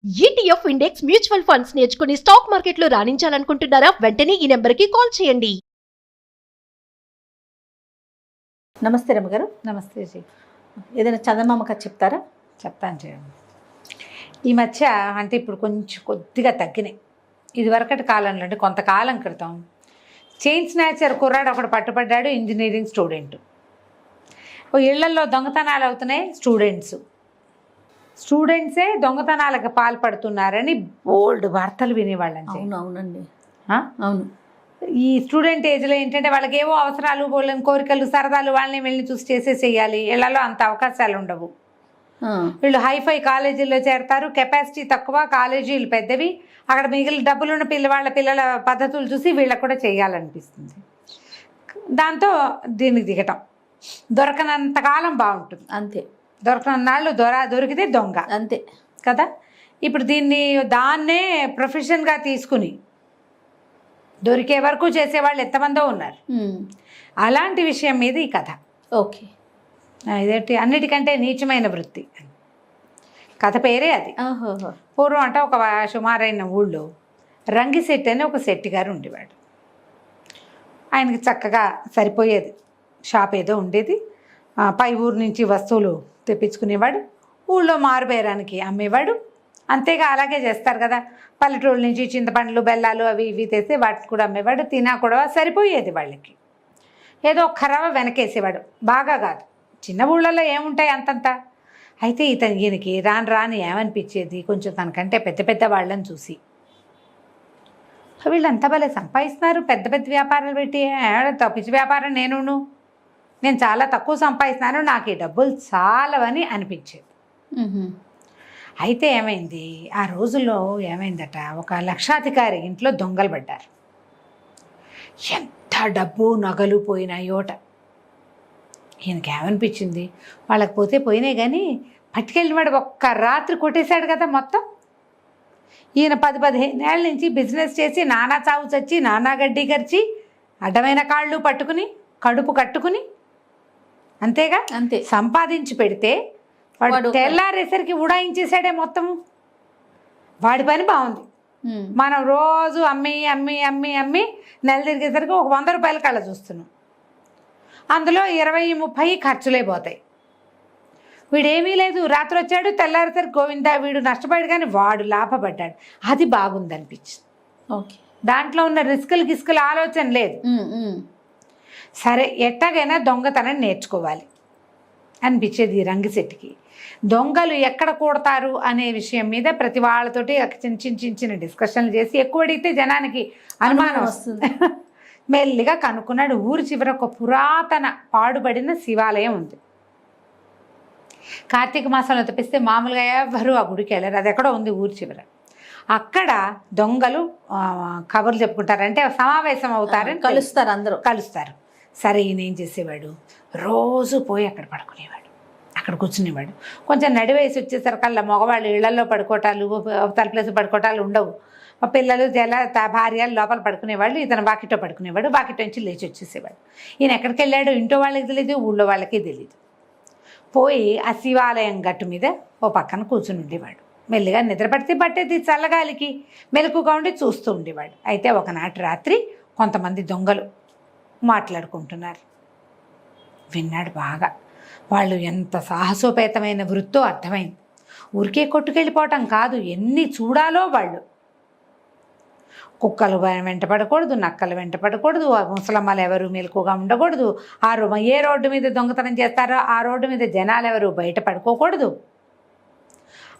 ETF index mutual funds నేర్చుకుని stock మార్కెట్లో రాణించాలనుకుంటున్నారా? వెంటనే ఈ నెంబర్కి కాల్ చేయండి. నమస్తే రమ్మగారు. నమస్తే జీ. ఏదైనా చందమామ కథ చెప్తారా? చెప్తాను చేయండి. ఈ మధ్య అంటే ఇప్పుడు కొద్దిగా తగ్గినాయి. ఇదివరకటి కాలంలో అంటే కొంతకాలం క్రితం చైన్ స్నాచర్ కుర్రాడు ఒకడు పట్టుబడ్డాడు, ఇంజనీరింగ్ స్టూడెంట్. ఇళ్లల్లో దొంగతనాలు అవుతున్నాయి, స్టూడెంట్సే దొంగతనాలకు పాల్పడుతున్నారని బోల్డ్ వార్తలు వినేవాళ్ళం. అవునండి, అవును. ఈ స్టూడెంట్ ఏజ్లో ఏంటంటే వాళ్ళకి ఏవో అవసరాలు, బోళ్ళని కోరికలు, సరదాలు, వాళ్ళని వెళ్ళి చూసి చేసేసేయాలి. ఇళ్లలో అంత అవకాశాలు ఉండవు. వీళ్ళు హైఫై కాలేజీల్లో చేరతారు, కెపాసిటీ తక్కువ, కాలేజీలు పెద్దవి, అక్కడ మిగిలిన డబ్బులున్న పిల్లల పద్ధతులు చూసి వీళ్ళకు కూడా చేయాలనిపిస్తుంది. దాంతో దీనికి దిగటం దొరకనంతకాలం బాగుంటుంది, అంతే. దొరకనన్నాళ్ళు దొరికితే దొంగ, అంతే కదా. ఇప్పుడు దాన్నే ప్రొఫెషన్గా తీసుకుని దొరికే వరకు చేసేవాళ్ళు ఎంతమందో ఉన్నారు. అలాంటి విషయం మీద ఈ కథ. ఓకే. ఇదేంటి అన్నిటికంటే నీచమైన వృత్తి కథ పేరే అది. పూర్వం అంటే ఒక సుమారైన ఊళ్ళో రంగిశెట్టి అని ఒక శెట్టి గారు ఉండేవాడు. ఆయనకి చక్కగా సరిపోయేది షాప్ ఏదో ఉండేది. పై ఊరు నుంచి వస్తువులు తెప్పించుకునేవాడు, ఊళ్ళో మారుబేరానికి అమ్మేవాడు. అంతేగా అలాగే చేస్తారు కదా, పల్లెటూళ్ళ నుంచి చింతపండ్లు, బెల్లాలు అవి ఇవి తెస్తే వాటిని కూడా అమ్మేవాడు. తినా కూడా సరిపోయేది వాళ్ళకి. ఏదో ఒక్క రవ్వ వెనకేసేవాడు, బాగా కాదు. చిన్న ఊళ్ళల్లో ఏముంటాయి అంతంత. అయితే ఈయనకి రాని ఏమనిపించేది, కొంచెం తనకంటే పెద్ద పెద్ద వాళ్ళని చూసి వీళ్ళంతా భలే సంపాదిస్తున్నారు, పెద్ద పెద్ద వ్యాపారాలు పెట్టి, పిచ్చి వ్యాపారం నేను చాలా తక్కువ సంపాదిస్తున్నాను, నాకు ఈ డబ్బులు చాలవని అనిపించేది. అయితే ఏమైంది, ఆ రోజుల్లో ఏమైందట, ఒక లక్షాధికారి ఇంట్లో దొంగలు పడ్డారు. ఎంత డబ్బు నగలు పోయినాయోట. ఈయనకి ఏమనిపించింది, వాళ్ళకి పోతే పోయినాయి కానీ పట్టుకెళ్ళిన వాడు ఒక్క రాత్రి కొట్టేశాడు కదా మొత్తం. ఈయన 10-15 ఏళ్ళ నుంచి బిజినెస్ చేసి నానా చావు చచ్చి, నానా గడ్డి గరిచి, అడ్డమైన కాళ్ళు పట్టుకుని, కడుపు కట్టుకుని, అంతేగా, అంతే సంపాదించి పెడితే వాడు తెల్లారేసరికి ఉడాయించేసాడే మొత్తము. వాడి పని బాగుంది. మనం రోజు అమ్మి అమ్మి అమ్మి అమ్మి నెల తిరిగేసరికి ఒక 100 రూపాయల కళ్ళ చూస్తున్నాం. అందులో 20-30 ఖర్చులే పోతాయి. వీడేమీ లేదు, రాత్రి వచ్చాడు, తెల్లారేసరికి గోవిందా వీడు నష్టపోయాడు కానీ వాడు లాభపడ్డాడు. అది బాగుంది అనిపించింది. ఓకే. దాంట్లో ఉన్న రిస్కులు ఆలోచన లేదు. సరే ఎట్టగైనా దొంగతనం నేర్చుకోవాలి అనిపించేది ఈ రంగిశెట్టికి. దొంగలు ఎక్కడ కూడతారు అనే విషయం మీద ప్రతి వాళ్ళతోటి చిన్న డిస్కషన్లు చేసి, ఎక్కువ అడిగితే జనానికి అనుమానం వస్తుంది. మెల్లిగా కనుక్కున్నాడు. ఊరి చివర ఒక పురాతన పాడుబడిన శివాలయం ఉంది. కార్తీక మాసంలో తప్పిస్తే మామూలుగా ఎవరు ఆ గుడికి వెళ్ళారు. అది ఎక్కడో ఉంది ఊరి చివర. అక్కడ దొంగలు కబుర్లు చెప్పుకుంటారు, అంటే సమావేశం అవుతారని కలుస్తారు, అందరూ కలుస్తారు. సరే ఈయన ఏం చేసేవాడు, రోజు పోయి అక్కడ పడుకునేవాడు, అక్కడ కూర్చునేవాడు. కొంచెం నడివేసి వచ్చేసరికల్లా మగవాళ్ళు ఇళ్లలో పడుకోవటాలు, తలుపులేసి పడుకోవటాలు ఉండవు. పిల్లలు భార్యలు లోపల పడుకునేవాళ్ళు, ఇతను వాకిట్లో పడుకునేవాడు. వాకిట్లో నుంచి లేచి వచ్చేసేవాడు. ఈయన ఎక్కడికి వెళ్ళాడు ఇంట్లో వాళ్ళకి తెలియదు, ఊళ్ళో వాళ్ళకి తెలియదు. పోయి ఆ శివాలయం గట్టు మీద ఓ పక్కన కూర్చుని ఉండేవాడు. మెల్లిగా నిద్ర పట్టేది చల్లగాలికి మెలకుగా ఉండి చూస్తూ ఉండేవాడు. అయితే ఒకనాటి రాత్రి కొంతమంది దొంగలు మాట్లాడుకుంటున్నారు. విన్నాడు బాగా. వాళ్ళు ఎంత సాహసోపేతమైన వృత్తో అర్థమైంది. ఊరికే కొట్టుకెళ్ళిపోవటం కాదు, ఎన్ని చూడాలో వాళ్ళు. కుక్కలు వెంట పడకూడదు, నక్కలు వెంట పడకూడదు, ముసలమ్మలు ఎవరు మెలకుగా ఉండకూడదు, ఏ రోడ్డు మీద దొంగతనం చేస్తారో ఆ రోడ్డు మీద జనాలు ఎవరు బయట పడుకోకూడదు,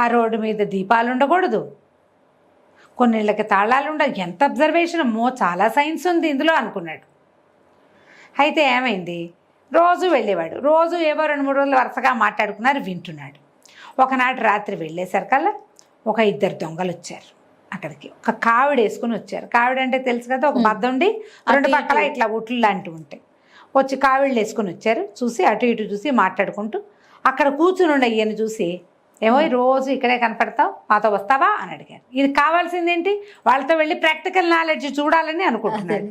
ఆ రోడ్డు మీద దీపాలు ఉండకూడదు, కొన్నిళ్ళకి తాళాలు ఉండవు. ఎంత అబ్జర్వేషన్, చాలా సైన్స్ ఉంది ఇందులో అనుకున్నాడు. అయితే ఏమైంది, రోజు వెళ్ళేవాడు. రోజు ఏవో 2-3 రోజులు వరుసగా మాట్లాడుకున్నారు, వింటున్నాడు. ఒకనాటి రాత్రి వెళ్ళేసరికల్లా ఒక 2 దొంగలు వచ్చారు అక్కడికి. ఒక కావిడ వేసుకుని వచ్చారు. కావిడ అంటే తెలుసు కదా, ఒక బద్ద ఉండి 2 పక్కల ఇట్లా ఉట్లు లాంటివి ఉంటాయి. వచ్చి కావిళ్ళు వేసుకుని వచ్చారు. చూసి అటు ఇటు చూసి మాట్లాడుకుంటూ అక్కడ కూర్చుని ఉండే ఈయన చూసి, ఏమో రోజు ఇక్కడే కనపడతావు, మాతో వస్తావా అని అడిగారు. ఇది కావాల్సిందేంటి, వాళ్ళతో వెళ్ళి ప్రాక్టికల్ నాలెడ్జ్ చూడాలని అనుకుంటున్నాడు.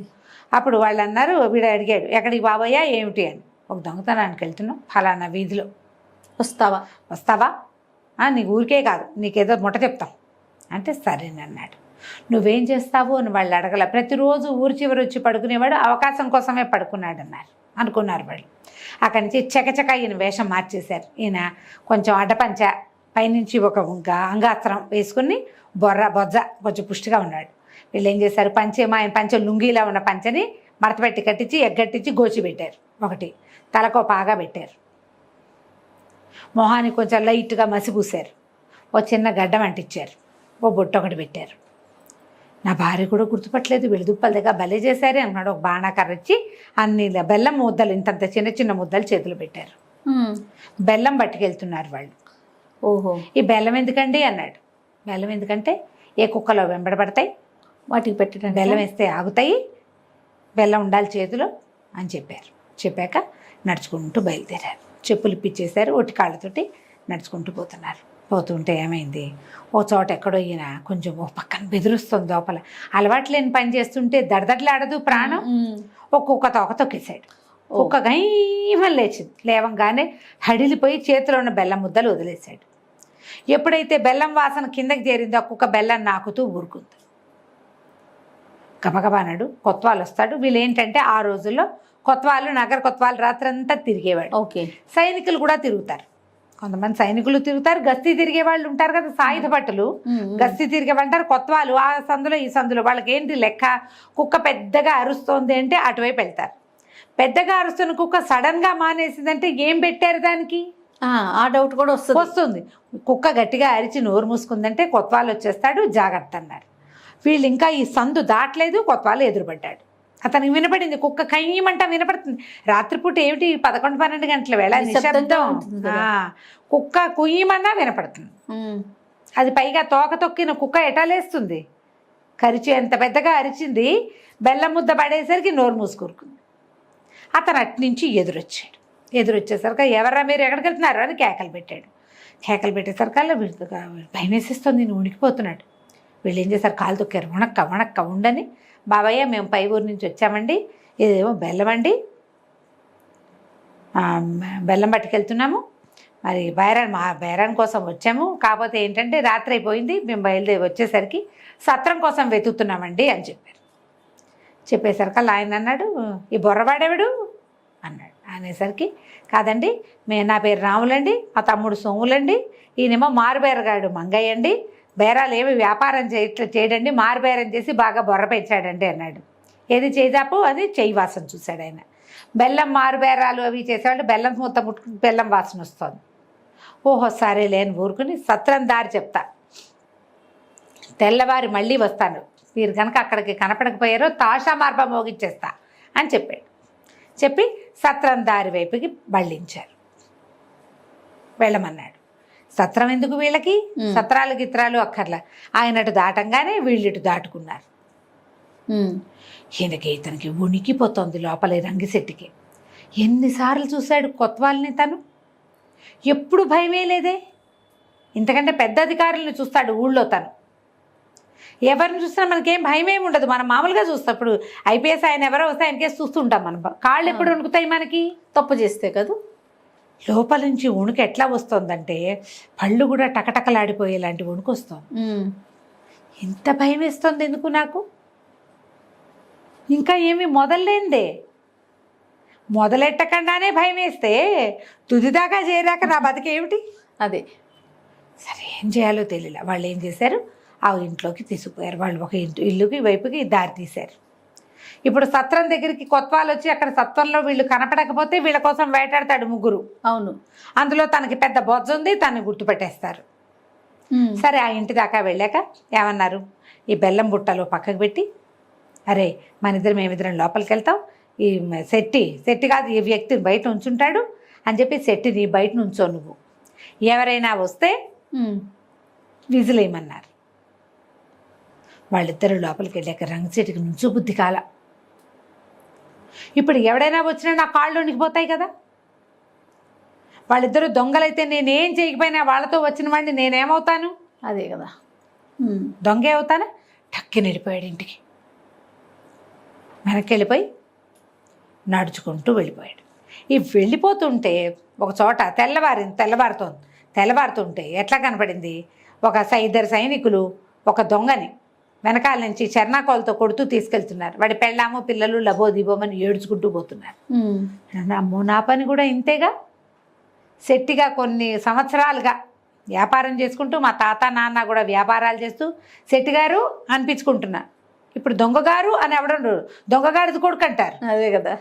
అప్పుడు వాళ్ళు అన్నారు, వీడు అడిగాడు, ఎక్కడికి బాబయ్యా ఏమిటి అని. ఒక దొంగతనానికి వెళ్తున్నాం, ఫలానా వీధిలో, వస్తావా? నీకు ఊరికే కాదు, నీకేదో ముట్ట చెప్తాం అంటే సరేనన్నాడు. నువ్వేం చేస్తావు అని వాళ్ళు అడగల. ప్రతిరోజు ఊరి చివరి వచ్చి పడుకునేవాడు, అవకాశం కోసమే పడుకున్నాడు అనుకున్నారు వాళ్ళు. అక్కడి నుంచి చకచక ఈయన వేషం మార్చేశారు. ఈయన కొంచెం అడ్డపంచ, పైనుంచి ఒక అంగాస్త్రం వేసుకుని బొజ్జ కొంచెం పుష్టిగా ఉన్నాడు. వీళ్ళు ఏం చేశారు, ఆయన పంచె లుంగీలా ఉన్న పంచెని మడతపెట్టి కట్టించి ఎగ్గట్టించి గోచి పెట్టారు. ఒకటి తలకో పాగా పెట్టారు. మొహానికి కొంచెం లైట్గా మసి పూసారు. ఓ చిన్న గడ్డం అంటించారు. ఓ బొట్టు ఒకటి పెట్టారు. నా భార్య కూడా గుర్తుపట్టలేదు, వెళుదుప్పల దగ్గర భలే చేశారే అన్నాడు. ఒక బాణాకర్ర ఇచ్చి అన్ని బెల్లం ముద్దలు, ఇంతంత చిన్న చిన్న ముద్దలు చేతులు పెట్టారు. బెల్లం పట్టుకెళ్తున్నారు వాళ్ళు. ఓహో, ఈ బెల్లం ఎందుకండి అన్నాడు. బెల్లం ఎందుకంటే ఏ కుక్కలో వెంబడబడతాయి, వాటికి పెట్టడం, బెల్లం వేస్తే ఆగుతాయి, బెల్లం ఉండాలి చేతిలో అని చెప్పారు. చెప్పాక నడుచుకుంటూ బయలుదేరారు. చెప్పులు ఇప్పించేశారు. ఒట్టి కాళ్ళతోటి నడుచుకుంటూ పోతుంటే ఏమైంది, ఓ చోట ఎక్కడో ఈయన కొంచెం ఓ పక్కన బెదిరిస్తుంది లోపల. అలవాటు లేని పని చేస్తుంటే దడదడలాడదు ప్రాణం. ఒక్కొక్క తోక తొక్కేశాడు. ఒక్క గైమని లేచింది. లేవంగానే హడిలిపోయి చేతిలో ఉన్న బెల్లం ముద్దలు వదిలేశాడు. ఎప్పుడైతే బెల్లం వాసన కిందకి చేరిందో ఒక్కొక్క బెల్లం నాకుతూ ఊరుకుంది. గబగబానాడు కొత్వాలు వస్తాడు. వీళ్ళు ఏంటంటే ఆ రోజుల్లో కొత్వాలు, నగర కొత్వాలు రాత్రంతా తిరిగేవాడు. ఓకే, సైనికులు కూడా తిరుగుతారు. కొంతమంది సైనికులు తిరుగుతారు, గస్తీ తిరిగే వాళ్ళు ఉంటారు కదా, సాయుధ పట్టులు గస్తీ తిరిగే ఉంటారు. కొత్వాలు ఆ సందులో ఈ సందులో. వాళ్ళకి ఏంటి లెక్క, కుక్క పెద్దగా అరుస్తోంది అంటే అటువైపు వెళ్తారు. పెద్దగా అరుస్తున్న కుక్క సడన్గా మానేసిందంటే ఏం పెట్టారు దానికి, ఆ డౌట్ కూడా వస్తుంది. కుక్క గట్టిగా అరిచి నోరు మూసుకుందంటే కొత్వాలు వచ్చేస్తాడు, జాగ్రత్త అన్నారు. వీళ్ళు ఇంకా ఈ సందు దాటలేదు, కొత్వాలు ఎదురుపడ్డాడు. అతనికి వినపడింది, కుక్క కయ్యమంట వినపడుతుంది. రాత్రిపూట ఏమిటి 11-12 గంటల వేళ నిశ్శబ్దం. కుక్క కుయ్యమన్నా వినపడుతుంది. అది పైగా తోక తొక్కిన కుక్క ఎటాలేస్తుంది, కరిచి ఎంత పెద్దగా అరిచింది. బెల్లం ముద్ద పడేసరికి నోరు మూసుకూరుకుంది. అతను అట్నుంచి ఎదురొచ్చేసరికి ఎవరా మీరు ఎక్కడికి వెళ్తున్నారు అని కేకలు పెట్టాడు. కేకలు పెట్టేసరికల్లా భయం వేసేస్తుంది, నేను ఉనికిపోతున్నాడు. వీళ్ళు ఏం చేశారు, కాలు తొక్కారు. వణక్క ఉండని, బాబయ్య మేము పై ఊరు నుంచి వచ్చామండి, ఇదేమో బెల్లం అండి, బెల్లం పట్టుకెళ్తున్నాము, మరి మా బేరాన్ కోసం వచ్చాము. కాకపోతే ఏంటంటే రాత్రి అయిపోయింది, మేము బయలుదేరి వచ్చేసరికి సత్రం కోసం వెతుకుతున్నామండి అని చెప్పారు. చెప్పేసరికి ఆయన అన్నాడు, ఈ బొర్రవాడేవాడు అన్నాడు. అనేసరికి కాదండి, నా పేరు రాములండి, మా తమ్ముడు సోములండి, ఈయనేమో మారుబేరగాడు మంగయ్య అండి, బేరాలు ఏమి వ్యాపారం చేయడండి, మారుబేరం చేసి బాగా బొర్ర పెంచాడండి అన్నాడు. ఏది చేజాపు అది చెయ్యి వాసన చూశాడు ఆయన. బెల్లం మారుబేరాలు అవి చేసేవాళ్ళు బెల్లం మూత ముట్టుకుని బెల్లం వాసన వస్తుంది. ఓహో సరే లేని ఊరుకుని సత్రం దారి చెప్తా, తెల్లవారి మళ్ళీ వస్తాను, మీరు కనుక అక్కడికి కనపడకపోయారో తాషా మార్ప మోగించేస్తా అని చెప్పాడు. చెప్పి సత్రం దారి వైపుకి బళ్ళించారు. వెళ్ళమన్నాడు. సత్రం ఎందుకు వీళ్ళకి, సత్రాలు గిత్రాలు అక్కర్లా. ఆయన అటు దాటంగానే వీళ్ళు ఇటు దాటుకున్నారు. ఇతనికి ఉనికిపోతుంది లోపలే రంగిశెట్టికి. ఎన్నిసార్లు చూశాడు కొత్వాల్ని తను, ఎప్పుడు భయమే లేదే. ఇంతకంటే పెద్ద అధికారులను చూస్తాడు ఊళ్ళో తను. ఎవరిని చూసినా మనకేం భయమేమి ఉండదు. మనం మామూలుగా చూస్తాం. ఇప్పుడు ఐపీఎస్ ఆయన ఎవరో వస్తే ఆయనకేసి చూస్తుంటాం. మనం కాళ్ళు ఎప్పుడు వణుకుతాయి మనకి, తప్పు చేస్తే కదా. లోపల నుంచి వణుకు ఎట్లా వస్తుందంటే పళ్ళు కూడా టకటకలాడిపోయేలాంటి వణుకు వస్తుంది. ఇంత భయం వేస్తుంది ఎందుకు నాకు, ఇంకా ఏమి మొదలైందే, మొదలెట్టకుండానే భయం వేస్తే తుదిదాకా చేరాక నా బతికేమిటి. అదే సరే ఏం చేయాలో తెలియలే. వాళ్ళు ఏం చేశారు, ఆ ఇంట్లోకి తీసుకుపోయారు. వాళ్ళు ఒక ఇల్లుకి వైపుకి దారి తీశారు. ఇప్పుడు సత్రం దగ్గరికి కొత్వాలు వచ్చి అక్కడ సత్రంలో వీళ్ళు కనపడకపోతే వీళ్ళ కోసం వేటాడతాడు ముగ్గురు. అవును, అందులో తనకి పెద్ద బొజ్జ ఉంది, తను గుర్తుపెట్టేస్తారు. సరే ఆ ఇంటి దాకా వెళ్ళాక ఏమన్నారు, ఈ బెల్లం బుట్టలో పక్కకు పెట్టి, అరే మేమిద్దరం లోపలికి వెళ్తాం, ఈ శెట్టి కాదు ఈ వ్యక్తిని బయట ఉంచుంటాడు అని చెప్పి శెట్టిని బయట నుంచో, నువ్వు ఎవరైనా వస్తే విజిలేయమన్నారు. వాళ్ళిద్దరూ లోపలికి వెళ్ళాక రంగశెట్టికి నుంచో బుద్ధి కాల. ఇప్పుడు ఎవడైనా వచ్చినా నా కాళ్ళు వణికిపోతాయి కదా. వాళ్ళిద్దరూ దొంగలైతే నేనేం చేయకపోయినా వాళ్ళతో వచ్చిన వాడిని నేనేమవుతాను, అదే కదా, దొంగే అవుతానా. టక్కి వెళ్ళిపోయాడు ఇంటికి. వెనక్కి వెళ్ళిపోయి నడుచుకుంటూ వెళ్ళిపోయాడు. ఈ వెళ్ళిపోతుంటే ఒక చోట తెల్లవారుతుంటే ఎట్లా కనపడింది, ఒక 2 సైనికులు ఒక దొంగని వెనకాల నుంచి చెర్నాకోలతో కొడుతూ తీసుకెళ్తున్నారు. వాడి పెళ్ళామో పిల్లలు లబో దిబోమని ఏడ్చుకుంటూ పోతున్నారు. అమ్మో నా పని కూడా ఇంతేగా. శెట్టిగా కొన్ని సంవత్సరాలుగా వ్యాపారం చేసుకుంటూ మా తాత నాన్న కూడా వ్యాపారాలు చేస్తూ శెట్టిగారు అనిపించుకుంటున్నా. ఇప్పుడు దొంగగారు అని ఎవడరు, దొంగగారిది కొడుకు అంటారు. అదే కదా.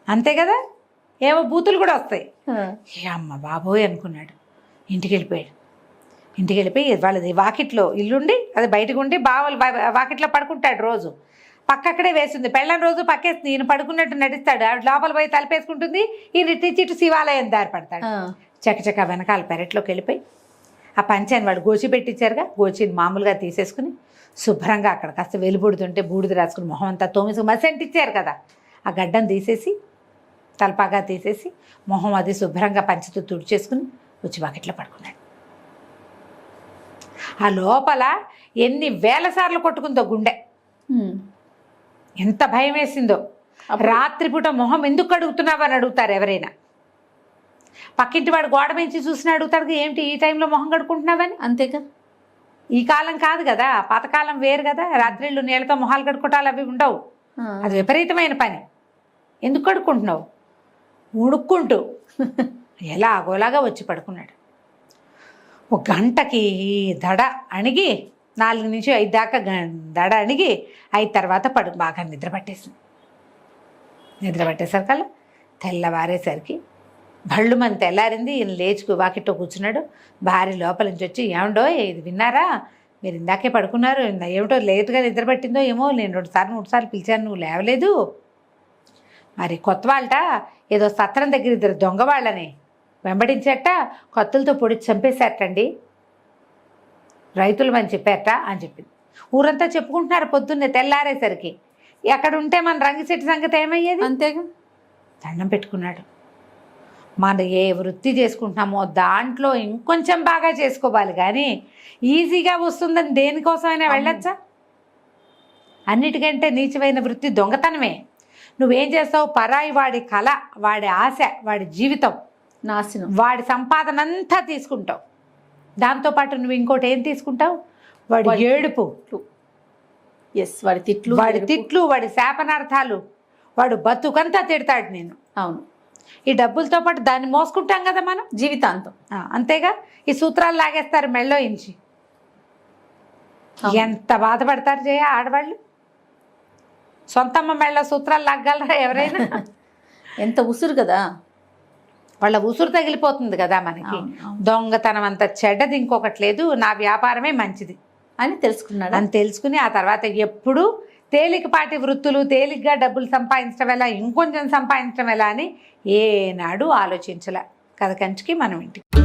అంతే కదా, ఏమో బూతులు కూడా వస్తాయి. ఏ అమ్మ బాబోయ్ అనుకున్నాడు. ఇంటికి వెళ్ళిపోయాడు. ఇంటికి వెళ్ళిపోయి వాళ్ళది వాకిట్లో ఇల్లుండి అది బయటకు ఉండి బావలు వాకిట్లో పడుకుంటాడు. రోజు పక్క అక్కడే వేసింది. పెళ్ళని రోజు పక్కేస్తుంది. ఈయన పడుకున్నట్టు నటిస్తాడు. ఆవిడ లోపల పోయి తలపేసుకుంటుంది. ఈయన ఇటు శివాలయం దారి పడతాడు. చకచక వెనకాల పెరట్లోకి వెళ్ళిపోయి ఆ పంచాన్ని వాడు గోచి పెట్టించారుగా, గోచిని మామూలుగా తీసేసుకుని శుభ్రంగా అక్కడ కాస్త వెలుబుడుతుంటే బూడిద రాసుకుని మొహం అంతా తోమిసుకు మసెంటిచ్చారు కదా, ఆ గడ్డం తీసేసి తలపాగా తీసేసి మొహం అది శుభ్రంగా పంచతో తుడిచేసుకుని వచ్చి బకెట్లో పడుకున్నాడు. ఆ లోపల ఎన్ని వేల సార్లు కొట్టుకుందో గుండె, ఎంత భయం వేసిందో. రాత్రిపూట మొహం ఎందుకు కడుగుతున్నావు అని అడుగుతారు ఎవరైనా. పక్కింటి వాడు గోడ పెంచి చూసినా అడుగుతాడు, ఏమిటి ఈ టైంలో మొహం కడుక్కుంటున్నావని. అంతేగా. ఈ కాలం కాదు కదా, పాతకాలం వేరు కదా. రాత్రిళ్ళు నీళ్ళతో మొహాలు కడుక్కోటాలు అవి ఉండవు. అది విపరీతమైన పని. ఎందుకు కడుక్కుంటున్నావు? ఉడుక్కుంటూ ఎలా అగోలాగా వచ్చి పడుకున్నాడు. ఒక గంటకి దడ అణిగి 4 నుంచి 5 దాకా దడ అణిగి 5 తర్వాత బాగా నిద్ర పట్టేసింది. నిద్ర పట్టేసరికల్లా తెల్లవారేసరికి భళ్ళు మన తెల్లారింది. ఈయన లేచి వాకిట్లో కూర్చున్నాడు. భార్య లోపల నుంచి వచ్చి, ఏమండో ఇది విన్నారా, మీరు ఇందాకే పడుకున్నారు, ఏమిటో లేటుగా నిద్ర పట్టిందో ఏమో, నేను 2 సార్లు పిలిచాను, నువ్వు లేవలేదు. మరి కొత్త వాళ్ళట ఏదో సత్రం దగ్గర 2 దొంగ వాళ్ళని వెంబడించట, కత్తులతో పొడిచి చంపేశారటండి, రైతులు అని చెప్పారట అని చెప్పింది. ఊరంతా చెప్పుకుంటున్నారు పొద్దున్నే తెల్లారేసరికి. ఎక్కడ ఉంటే మన రంగిశెట్టి సంగతి ఏమయ్యేది. అంతేగా. దండం పెట్టుకున్నాడు. మనం ఏ వృత్తి చేసుకుంటున్నామో దాంట్లో ఇంకొంచెం బాగా చేసుకోవాలి, కానీ ఈజీగా వస్తుందని దేనికోసమైనా వెళ్ళొచ్చా? అన్నిటికంటే నీచమైన వృత్తి దొంగతనమే. నువ్వేం చేస్తావు? పరాయి వాడి కళ, వాడి ఆశ, వాడి జీవితం నాశనం, వాడి సంపాదన అంతా తీసుకుంటావు. దాంతోపాటు నువ్వు ఇంకోటి ఏం తీసుకుంటావు? వాడి ఏడుపు, వాడి తిట్లు, వాడి శాపనార్థాలు, వాడు బతుకంతా తిడతాడు నేను. అవును. ఈ డబ్బులతో పాటు దాన్ని మోసుకుంటాం కదా మనం జీవితాంతం. అంతేగా. ఈ సూత్రాలు లాగేస్తారు మెళ్ళో ఇంచి. ఎంత బాధపడతారు జయ ఆడవాళ్ళు. సొంతమ్మ మెళ్ళ సూత్రాలు లాగలరా ఎవరైనా? ఎంత ఉసురు కదా. వాళ్ళ ఉసురు తగిలిపోతుంది కదా మనకి. దొంగతనం అంత చెడ్డది ఇంకొకటి లేదు, నా వ్యాపారమే మంచిది అని తెలుసుకున్నాడు. అని తెలుసుకుని ఆ తర్వాత ఎప్పుడు తేలికపాటి వృత్తులు, తేలిగ్గా డబ్బులు సంపాదించడం ఎలా, ఇంకొంచెం సంపాదించడం ఎలా అని ఏనాడు ఆలోచించలే. కథ కంచికి మనం ఇంటికి.